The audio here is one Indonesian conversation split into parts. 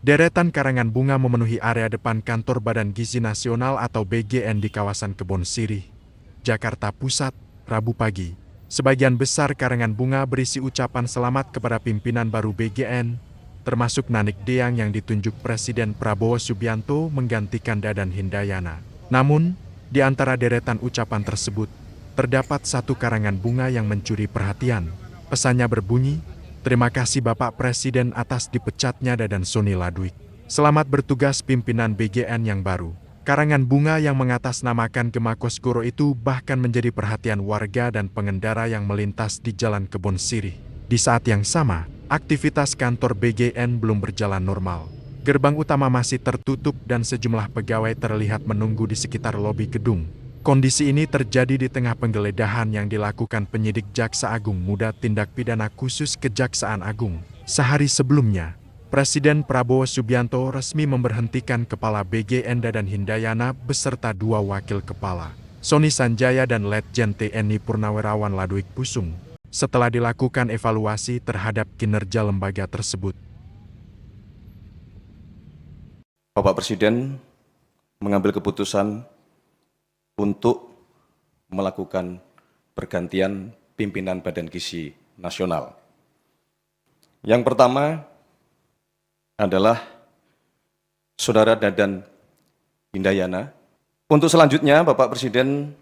Deretan karangan bunga memenuhi area depan kantor Badan Gizi Nasional atau BGN di kawasan Kebon Sirih, Jakarta Pusat, Rabu pagi. Sebagian besar karangan bunga berisi ucapan selamat kepada pimpinan baru BGN, termasuk Nanik Deang yang ditunjuk Presiden Prabowo Subianto menggantikan Dadan Hindayana. Namun, di antara deretan ucapan tersebut, terdapat satu karangan bunga yang mencuri perhatian. Pesannya berbunyi, "Terima kasih Bapak Presiden atas dipecatnya Dadan Soni Ladwig. Selamat bertugas pimpinan BGN yang baru." Karangan bunga yang mengatasnamakan Gemakosgoro itu bahkan menjadi perhatian warga dan pengendara yang melintas di Jalan Kebon Sirih. Di saat yang sama, aktivitas kantor BGN belum berjalan normal. Gerbang utama masih tertutup dan sejumlah pegawai terlihat menunggu di sekitar lobi gedung. Kondisi ini terjadi di tengah penggeledahan yang dilakukan penyidik Jaksa Agung Muda Tindak Pidana Khusus Kejaksaan Agung. Sehari sebelumnya, Presiden Prabowo Subianto resmi memberhentikan Kepala BGN Dadan Hindayana beserta dua wakil kepala, Soni Sanjaya dan Letjen TNI Purnawirawan Ladwig Pusung, setelah dilakukan evaluasi terhadap kinerja lembaga tersebut. Bapak Presiden mengambil keputusan untuk melakukan pergantian pimpinan Badan Gizi Nasional. Yang pertama adalah Saudara Dadan Hindayana. Untuk selanjutnya, Bapak Presiden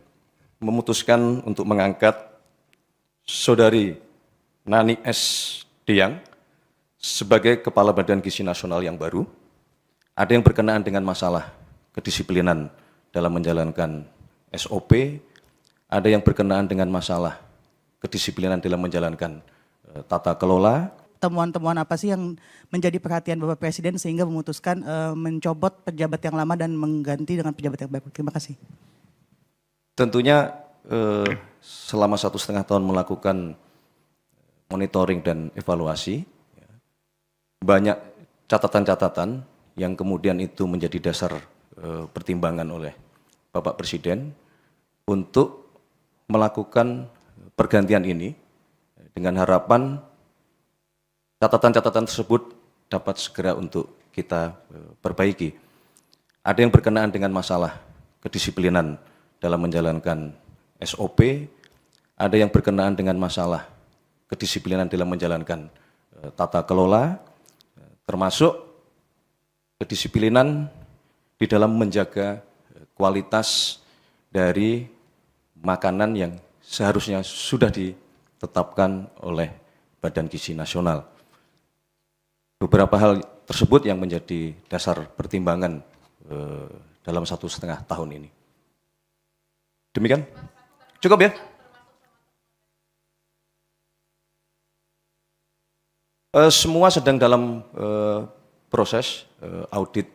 memutuskan untuk mengangkat Saudari Nani S. Deang sebagai Kepala Badan Gizi Nasional yang baru. Ada yang berkenaan dengan masalah kedisiplinan dalam menjalankan SOP, ada yang berkenaan dengan masalah kedisiplinan dalam menjalankan tata kelola. Temuan-temuan apa sih yang menjadi perhatian Bapak Presiden sehingga memutuskan mencopot pejabat yang lama dan mengganti dengan pejabat yang baru? Terima kasih. Tentunya selama 1,5 tahun melakukan monitoring dan evaluasi, banyak catatan-catatan yang kemudian itu menjadi dasar pertimbangan oleh Bapak Presiden untuk melakukan pergantian ini dengan harapan catatan-catatan tersebut dapat segera untuk kita perbaiki. Ada yang berkenaan dengan masalah kedisiplinan dalam menjalankan SOP, ada yang berkenaan dengan masalah kedisiplinan dalam menjalankan tata kelola, termasuk kedisiplinan di dalam menjaga kualitas dari makanan yang seharusnya sudah ditetapkan oleh Badan Gizi Nasional. Beberapa hal tersebut yang menjadi dasar pertimbangan dalam 1,5 tahun ini. Demikian? Cukup ya? Semua sedang dalam proses audit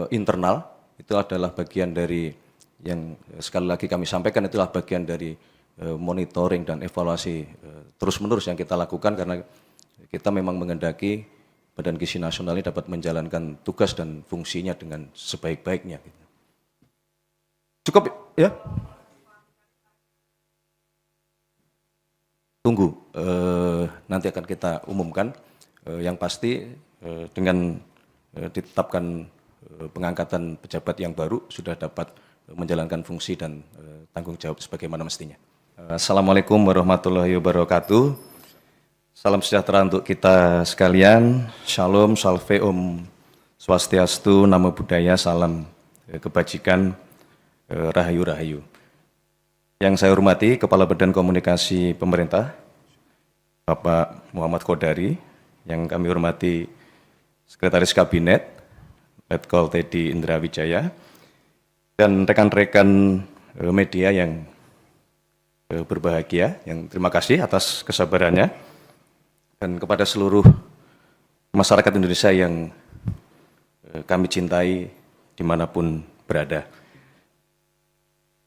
internal. Itu adalah bagian dari yang sekali lagi kami sampaikan, itulah bagian dari monitoring dan evaluasi terus-menerus yang kita lakukan karena kita memang menghendaki Badan Gizi Nasional ini dapat menjalankan tugas dan fungsinya dengan sebaik-baiknya. Cukup ya? Tunggu, nanti akan kita umumkan. Yang pasti dengan ditetapkan pengangkatan pejabat yang baru sudah dapat menjalankan fungsi dan tanggung jawab sebagaimana mestinya. Assalamualaikum warahmatullahi wabarakatuh. Salam sejahtera untuk kita sekalian. Shalom, salve, om swastiastu, namo buddhaya, salam kebajikan, rahayu-rahayu. Yang saya hormati Kepala Badan Komunikasi Pemerintah, Bapak Muhammad Kodari, yang kami hormati Sekretaris Kabinet, Letkol Teddy Indra Wijaya, dan rekan-rekan media yang berbahagia, yang terima kasih atas kesabarannya, dan kepada seluruh masyarakat Indonesia yang kami cintai dimanapun berada.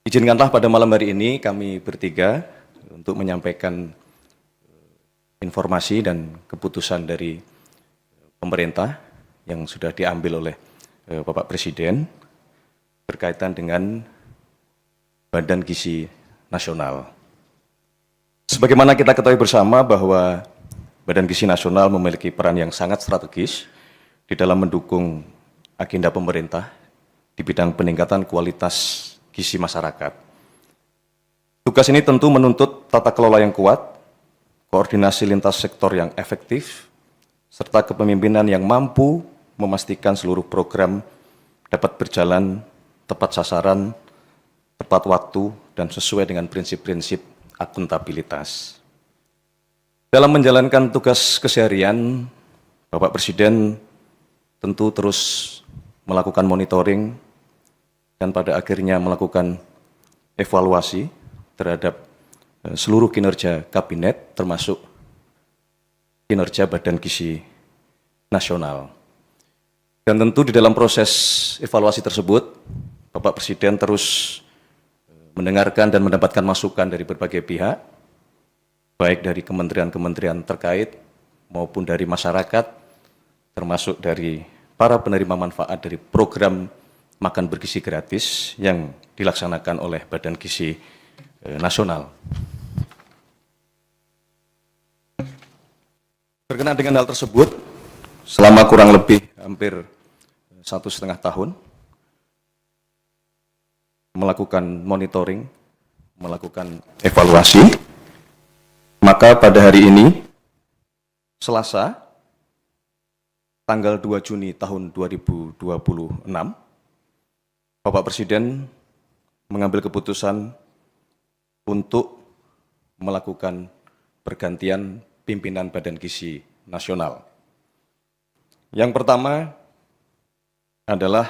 Izinkanlah pada malam hari ini kami bertiga untuk menyampaikan informasi dan keputusan dari pemerintah yang sudah diambil oleh Bapak Presiden berkaitan dengan Badan Gizi Nasional. Sebagaimana kita ketahui bersama bahwa Badan Gizi Nasional memiliki peran yang sangat strategis di dalam mendukung agenda pemerintah di bidang peningkatan kualitas gizi masyarakat. Tugas ini tentu menuntut tata kelola yang kuat, koordinasi lintas sektor yang efektif, serta kepemimpinan yang mampu memastikan seluruh program dapat berjalan tepat sasaran, tepat waktu, dan sesuai dengan prinsip-prinsip akuntabilitas. Dalam menjalankan tugas keseharian, Bapak Presiden tentu terus melakukan monitoring dan pada akhirnya melakukan evaluasi terhadap seluruh kinerja kabinet termasuk kinerja Badan Gizi Nasional. Dan tentu di dalam proses evaluasi tersebut, Bapak Presiden terus mendengarkan dan mendapatkan masukan dari berbagai pihak, baik dari kementerian-kementerian terkait maupun dari masyarakat, termasuk dari para penerima manfaat dari program makan bergizi gratis yang dilaksanakan oleh Badan Gizi Nasional. Berkenaan dengan hal tersebut, selama kurang lebih hampir 1,5 tahun, melakukan monitoring, melakukan evaluasi, maka pada hari ini, Selasa, tanggal 2 Juni tahun 2026, Bapak Presiden mengambil keputusan untuk melakukan pergantian pimpinan Badan Gizi Nasional. Yang pertama adalah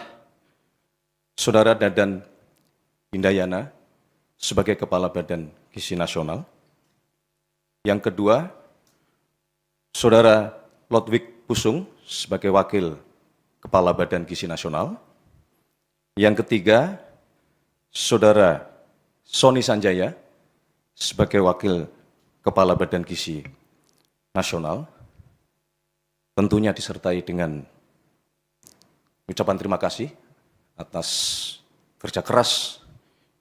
Saudara Dadan Hindayana sebagai Kepala Badan Gizi Nasional. Yang kedua, Saudara Lodwig Pusung sebagai Wakil Kepala Badan Gizi Nasional. Yang ketiga, Saudara Sony Sanjaya sebagai Wakil Kepala Badan Gizi Nasional. Tentunya disertai dengan ucapan terima kasih atas kerja keras,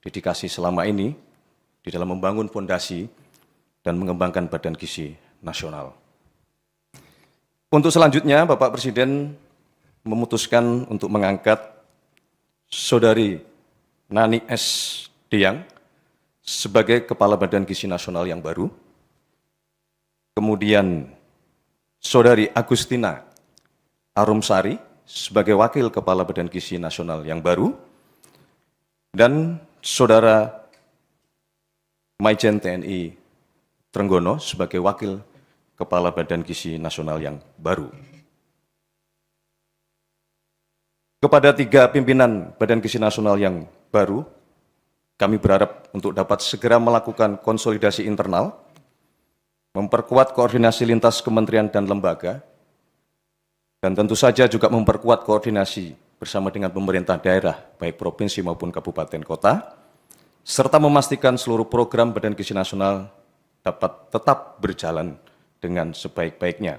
dedikasi selama ini di dalam membangun fondasi dan mengembangkan Badan Gizi Nasional. Untuk selanjutnya, Bapak Presiden memutuskan untuk mengangkat Saudari Nani S. Diang sebagai Kepala Badan Gizi Nasional yang baru. Kemudian Saudari Agustina Arumsari sebagai Wakil Kepala Badan Gizi Nasional yang baru. Dan Saudara Maijen TNI Trenggono sebagai Wakil Kepala Badan Gizi Nasional yang baru. Kepada 3 pimpinan Badan Gizi Nasional yang baru, kami berharap untuk dapat segera melakukan konsolidasi internal, memperkuat koordinasi lintas kementerian dan lembaga, dan tentu saja juga memperkuat koordinasi bersama dengan pemerintah daerah, baik provinsi maupun kabupaten kota, serta memastikan seluruh program Badan Gizi Nasional dapat tetap berjalan dengan sebaik-baiknya.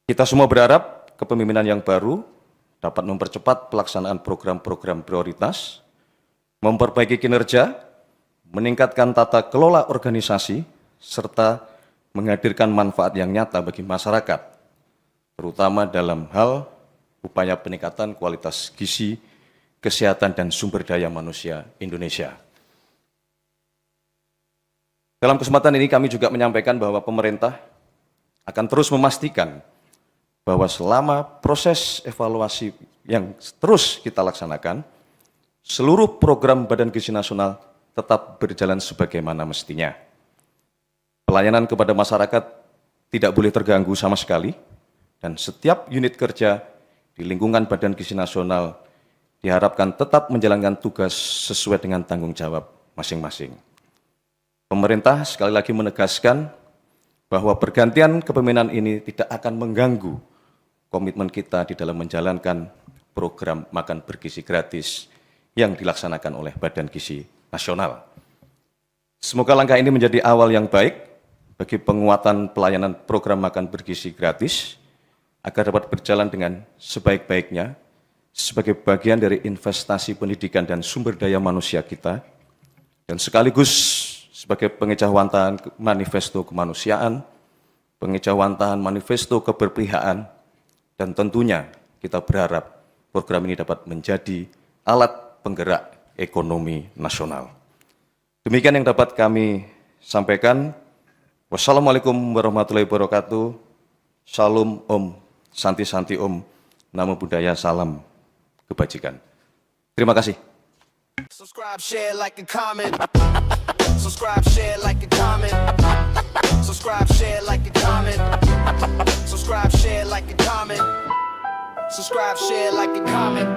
Kita semua berharap kepemimpinan yang baru dapat mempercepat pelaksanaan program-program prioritas, memperbaiki kinerja, meningkatkan tata kelola organisasi, serta menghadirkan manfaat yang nyata bagi masyarakat, terutama dalam hal upaya peningkatan kualitas gizi, kesehatan, dan sumber daya manusia Indonesia. Dalam kesempatan ini kami juga menyampaikan bahwa pemerintah akan terus memastikan bahwa selama proses evaluasi yang terus kita laksanakan, seluruh program Badan Gizi Nasional tetap berjalan sebagaimana mestinya. Pelayanan kepada masyarakat tidak boleh terganggu sama sekali, dan setiap unit kerja di lingkungan Badan Gizi Nasional diharapkan tetap menjalankan tugas sesuai dengan tanggung jawab masing-masing. Pemerintah sekali lagi menegaskan bahwa pergantian kepemimpinan ini tidak akan mengganggu komitmen kita di dalam menjalankan program makan bergizi gratis yang dilaksanakan oleh Badan Gizi Nasional. Semoga langkah ini menjadi awal yang baik bagi penguatan pelayanan program makan bergizi gratis agar dapat berjalan dengan sebaik-baiknya sebagai bagian dari investasi pendidikan dan sumber daya manusia kita, dan sekaligus sebagai pengejauhantahan manifesto kemanusiaan, pengejauhantahan manifesto keberpihakan, Dan tentunya kita berharap program ini dapat menjadi alat penggerak ekonomi nasional. Demikian yang dapat kami sampaikan. Wassalamualaikum warahmatullahi wabarakatuh. Shalom Om, Santi Santi Om, Namo Buddhaya, salam kebajikan. Terima kasih. Subscribe, share, like, and comment. Subscribe, share, like, and comment. Subscribe, share, like, and comment. Subscribe, share, like, and comment. Subscribe, share, like, and comment.